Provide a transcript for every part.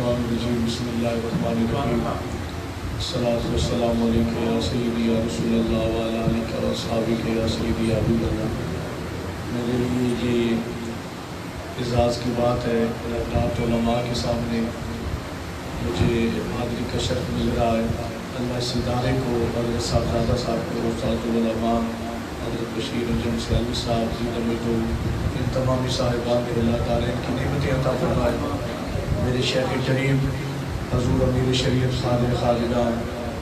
الشیطان الرجیم بسم اللہ الرحمن الرحیم الصلاۃ والسلام علیکہ یا سیدی یا رسول اللہ وعلی آلہ و اصحابہ یا سیدی یا حبیب اللہ۔ میرے لیے یہ اعزاز کی بات ہے کہ رات علماء کے سامنے مجھے حاضری کا شرف مل رہا ہے۔ اللہ اس ادارے کو، حضرت صاحبزادہ صاحب کو، استاد العلماء حضرت بشیر انجم سیالی صاحب، زیدہ میٹو، ان تمامی صاحبان کے اللہ تعالیٰ ان کی نعمتیں عطا فرمائے۔ میرے شیخ کریم حضور امیر شریعت خواجہ خالدان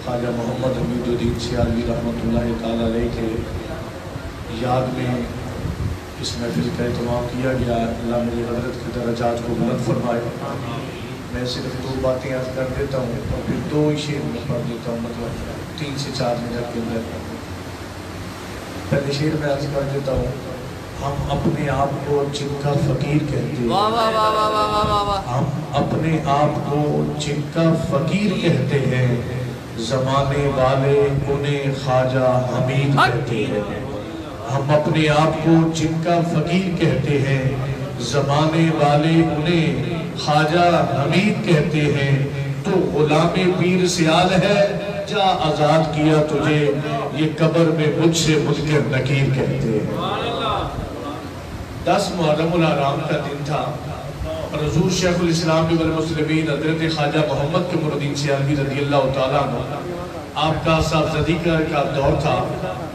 خواجہ محمد حمید الدین سیالوی رحمۃ اللہ تعالیٰ علیہ کے یاد میں اس محفل کا اہتمام کیا گیا۔ اللہ میری حضرت کے درجات کو بلند فرمائے۔ میں صرف دو باتیں عرض کر دیتا ہوں اور پھر دو ہی شعر میں پڑھ دیتا ہوں، مطلب 3 سے 4 منٹ کے اندر۔ پہلے شعر میں عرض کر دیتا ہوں، ہم اپنے آپ کو جن کا فقیر کہتے ہیں، ہم اپنے آپ کو جن کا فقیر کہتے ہیں، زمانے والے انہیں خواجہ حمید کہتے ہیں۔ ہم اپنے آپ کو جن کا فقیر کہتے ہیں، زمانے والے انہیں خواجہ حمید کہتے ہیں۔ تو غلام پیر سیال ہے، جا آزاد کیا تجھے، یہ قبر میں مجھ سے منکر نکیر کہتے ہیں۔ 10 محرم الحرام کا دن تھا اور حضور شیخ الاسلام والمسلمین حضرت خواجہ محمد قمر الدین سیالوی رضی اللہ تعالیٰ عنہ، آپ کا صاحبزادی کا دور تھا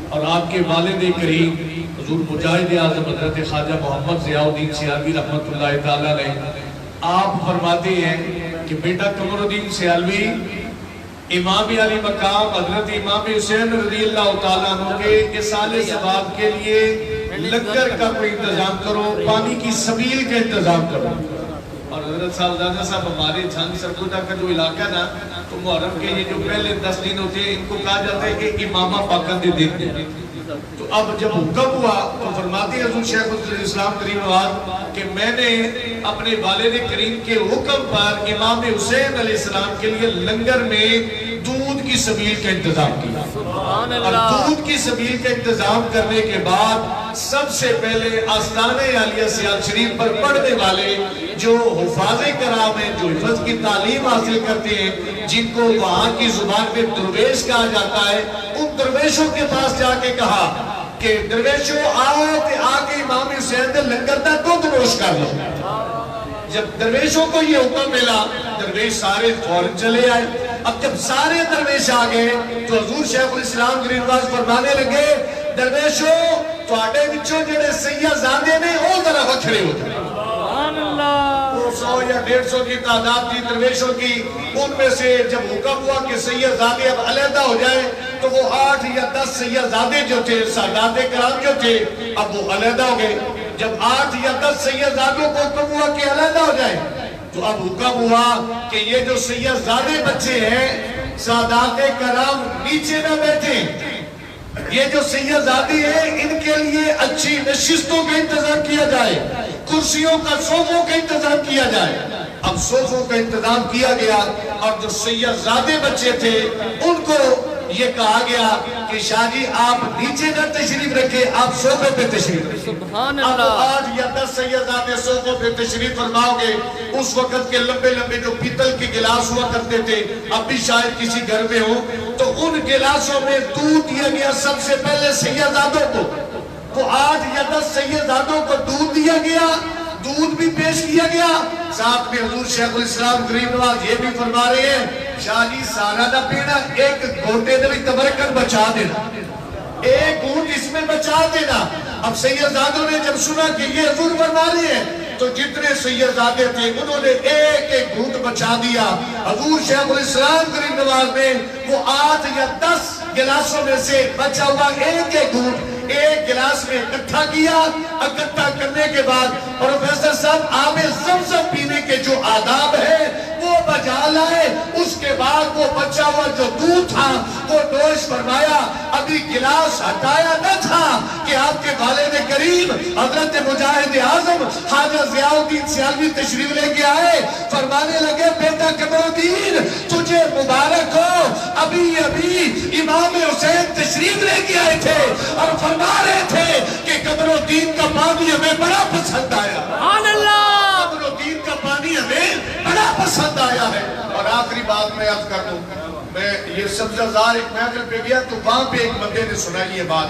اور آپ کے والد کریم حضور مجاہد اعظم حضرت خواجہ محمد ضیاء الدین سیالوی رحمۃ اللہ تعالیٰ علیہ، آپ فرماتے ہیں کہ بیٹا قمر الدین سیالوی، امام علی مقام حضرت امام حسین رضی اللہ تعالیٰ عنہ کے اصال ثواب کے لیے لنگر کا کوئی انتظام کرو، پانی کی سبیل کا انتظام کرو۔ اور حضرت صاحبزادہ صاحب ہمارے جھنگ سرگودا کا جو علاقہ نا، تو محرم کے یہ جو پہلے 10 دن ہوتے ہیں ان کو کہا جاتا ہے کہ امامہ پاکندے دن۔ تو اب جب حکم ہوا تو فرماتے ہیں حضور شیخ الاسلام کریم نواز کہ میں نے اپنے والد کریم کے حکم پر امام حسین علیہ السلام کے لیے لنگر میں دودھ کی سبیل کا انتظام کیا۔ اور دودھ کی سبیل کا انتظام کرنے کے بعد سب سے پہلے آستانِ عالیہ سیال شریف پر پڑھنے والے جو حفاظ کرام ہیں، جو حفظ کی تعلیم حاصل کرتے ہیں، جن کو وہاں کی زبان میں درویش کہا جاتا ہے، ان درویشوں کے پاس جا کے کہا کہ درویشوں آؤ کہ آگے امام حسین دے لنگر دا دودھ نوش کر لو۔ جب درویشوں کو یہ حکم ملا، درویش سارے فوراً چلے آئے۔ اب جب سارے درویش آگئے تو حضور شیخ الاسلام کریم نواز فرمانے لگے، درویشوں تواڈے وچوں جڑے سید زادے نے او ذرا کھڑے ہو جائیں۔ 100 یا 150 کی تعداد تھی درویشوں کی، ان میں سے جب حکم ہوا کہ سید زادے اب علیحدہ ہو جائیں تو وہ 8 یا 10 سید زادے جو تھے، سادات کرام جو تھے، اب وہ علیحدہ ہو گئے۔ جب 8 یا 10 سید زادوں کو حکم ہوا کہ علیحدہ ہو جائیں تو اب حکم ہوا کہ یہ جو سید زادے بچے ہیں، سادات کرام نیچے نہ بیٹھیں، یہ جو سید زادی ہیں ان کے لیے اچھی نشستوں کا انتظام کیا جائے، کرسیوں کا، صوفوں کا انتظام کیا جائے۔ اب صوفوں کا انتظام کیا گیا اور جو سید زادے بچے تھے ان کو یہ کہا گیا کہ شاہ جی آپ نیچے نہ تشریف رکھیں، آپ صوفے پہ تشریف رکھیں۔ اب 8 یا 10 سید زادے صوفوں پہ تشریف فرماؤ گے۔ اس وقت کے لمبے لمبے جو پیتل کے گلاس ہوا کرتے تھے، اب بھی شاید کسی گھر میں ہو، تو ان گلاسوں میں دودھ دیا گیا سب سے پہلے سید زادوں کو۔ وہ 8 یا 10 سید زادوں کو دودھ دیا گیا، دودھ بھی پیش کیا گیا۔ ساتھ میں حضور شیخ الاسلام کریم نواز یہ بھی فرما رہے ہیں، شاہ جی سارا نہ پینا، ایک گھونٹے نے بھی تبرکت بچا دینا، ایک گھونٹ اس میں بچا دینا۔ اب سید زادوں نے جب سنا کہ یہ حضور فرما رہے ہیں تو جتنے سید زادے تھے انہوں نے ایک ایک گھونٹ بچا دیا۔ حضور شیخ الاسلام کریم نواز نے وہ 8 یا 10 گلاسوں میں سے بچا ہوا ایک ایک گھونٹ ایک گلاس میں اکٹھا کیا۔ اکٹھا کرنے کے بعد پروفیسر صاحب آب زمزم پینے کے جو آداب ہیں وہ بجا لائے۔ اس کے بعد وہ بچا ہوا جو دودھ تھا وہ نوش فرمایا۔ ابھی گلاس ہٹایا نہ تھا کہ آپ کے والد کریم حضرت مجاہد اعظم خواجہ ضیاء الدین سیالوی تشریف لے کے آئے۔ فرمانے لگے بیٹا قمر الدین تجھے مبارک ہو، ابھی امام حسین تشریف لے کے آئے تھے اور فرما رہے تھے کہ قمر الدین کا پانی ہمیں بڑا پسند آیا۔ قمر الدین کا پانی ہمیں بڑا پسند پسند آیا ہے. اور آخری بات میں عرض کر دوں, میں یہ سبزہ زار ایک محفل پہ گیا تو وہاں پہ ایک بندے نے سنائی یہ بات.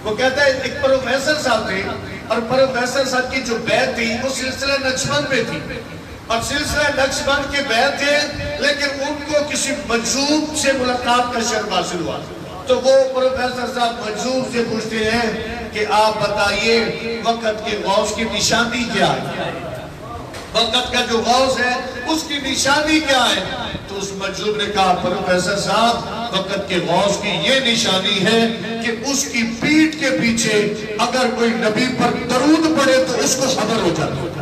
وہ کہتا ہے ایک پروفیسر صاحب تھے, اور پروفیسر صاحب کی جو بیعت تھی وہ سلسلہ نقشبند میں تھی, اور سلسلہ نقشبند کے بیعت تھے, لیکن ان کو کسی مجذوب سے ملاقات کا شرف حاصل ہوا. تو وہ پروفیسر صاحب مجذوب سے پوچھتے ہیں کہ آپ بتائیے وقت کے غوث کی نشانی کیا ہے, وقت کا جو غوث ہے اس کی نشانی کیا ہے؟ تو اس مجذوب نے کہا پروفیسر صاحب وقت کے غوث کی یہ نشانی ہے کہ اس کی پیٹھ کے پیچھے اگر کوئی نبی پر درود پڑے تو اس کو خبر ہو جاتی ہے.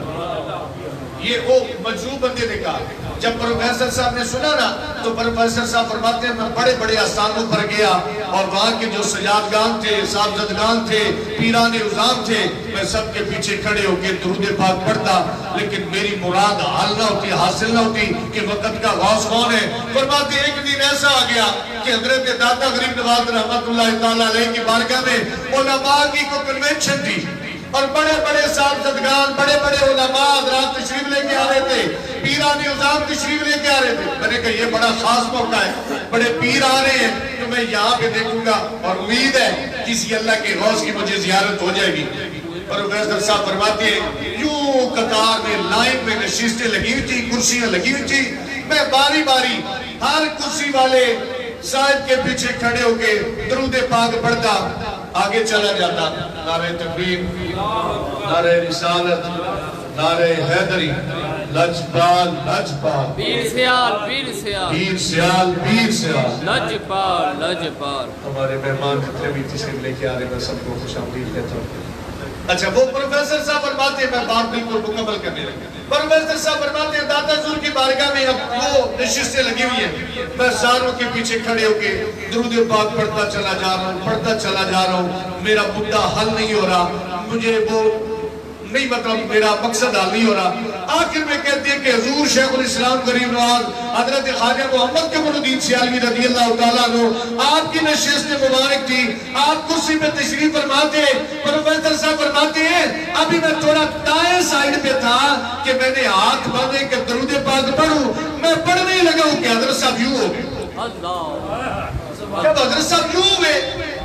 یہ وہ مجذوب بندے نے کہا. جب پروفیسر صاحب نے سنا نا تو پروفیسر صاحب فرماتے ہیں میں بڑے بڑے آستانوں پر گیا, اور وہاں کے جو سجادگان تھے, صاحبزدگان تھے, پیران عظام تھے, میں سب کے پیچھے کھڑے ہو کے درود پاک پڑھتا, لیکن میری مراد حل نہ ہوتی, حاصل نہ ہوتی کہ وقت کا غوث کون ہے. فرماتے ایک دن ایسا آ گیا کہ حضرت داتا غریب نواز رحمت اللہ تعالیٰ علیہ کی بارگاہ میں علماء کی کو کنونشن تھی, اور بڑے بڑے صاحبزدگان, بڑے بڑے علماء حضرات تشریف لے کے آ رہے تھے, پیران عظام تشریف لے کے آ رہے تھے. میں نے کہا یہ بڑا خاص موقع ہے, بڑے پیر آ رہے ہیں تو میں یہاں پہ دیکھوں گا, اور امید ہے کسی اللہ کے غوث کی مجھے زیارت ہو جائے گی. پروفیسر صاحب فرماتے ہیں یوں قطار میں لائن میں نشستیں لگی ہوئی تھی, کرسیاں لگی ہوئی تھی, میں باری باری ہر کرسی والے صاحب کے پیچھے کھڑے ہو کے درود پاک پڑھتا, آگے چلا جاتا. نعرہ تکبیر, نعرہ رسالت, نعرہ حیدری, لجپال لجپال, پیر سیال پیر سیال, پیر سیال پیر سیال, لجپال لجپال. ہمارے مہمان جتنے بھی تشریف لے کے آ رہے ہیں میں سب کو خوش آمدید کہتا ہوں. اچھا وہ پروفیسر صاحب فرماتے ہیں, میں بات بالکل مکمل کرنے لگا. پروفیسر صاحب فرماتے ہیں داتا حضور کی بارگاہ میں اب وہ نشستیں لگی ہوئی ہیں, میں ساروں کے پیچھے کھڑے ہو کے درود پاک پڑھتا چلا جا رہا ہوں, پڑھتا چلا جا رہا ہوں. میرا مدعا حل نہیں ہو رہا, مجھے وہ نہیں مطلب میرا مقصد حل نہیں ہو رہا. آخر میں کہتے ہیں کہ حضور شیخ الاسلام غریب نواز حضرت خواجہ محمد قمر الدین سیالوی رضی اللہ تعالیٰ عنہ آپ کی نشست مبارک تھی, آپ کرسی پہ تشریف فرماتے. پروفیسر صاحب فرماتے ہیں ابھی میں تھوڑا دائیں سائیڈ پہ تھا کہ میں نے ہاتھ باندھے کہ درود پاک پڑھوں, میں پڑھنے ہی لگا ہوں کہ حضرت صاحب یوں ہو گئے. جب حضرت صاحب یوں ہوئے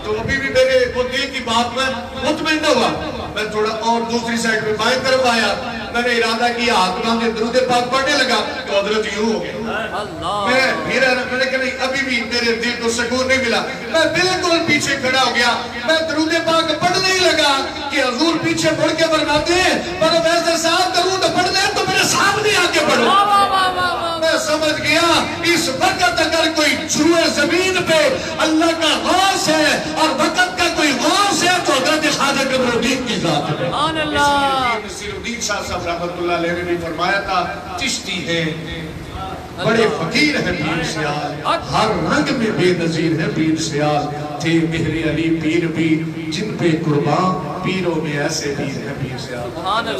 تو ابھی بھی میرے وہ دل کی بات میں مطمئن ہوا. میں تھوڑا اور دوسری سائیڈ پہ بائیں طرف آیا, میں نے ارادہ کیا ہاتھ باندھے درود پاک پڑھنے لگا تو حضرت یوں ہو گئے. میں نے کہا نہیں ابھی بھی میرے دل کو سکون نہیں ملا. میں بالکل پیچھے کھڑا ہو گیا, میں درود پاک پڑھنے ہی لگا کہ حضور پیچھے مڑ کے فرماتے ہیں پروفیسر صاحب درود پڑھنا ہے تو میرے سامنے آ کے پڑھو. میں سمجھ گیا اس وقت اگر کوئی چھوئے زمین پہ اللہ کا غوث ہے اور وقت کا کوئی غوث ہے تو حضرت خواجہ قمر الدین کی ذات ہے. سبحان اللہ. نصیر الدین شاہ صاحب رحمت اللہ علیہ نے بھی فرمایا تھا چشتی ہے بڑے فقیر ہے پیر سیال, ہر رنگ میں بے نظیر ہے پیر سیال. تھے مہر علی پیر بھی جن پہ قربان, پیروں میں ایسے پیر ہے پیر سیال. سبحان اللہ.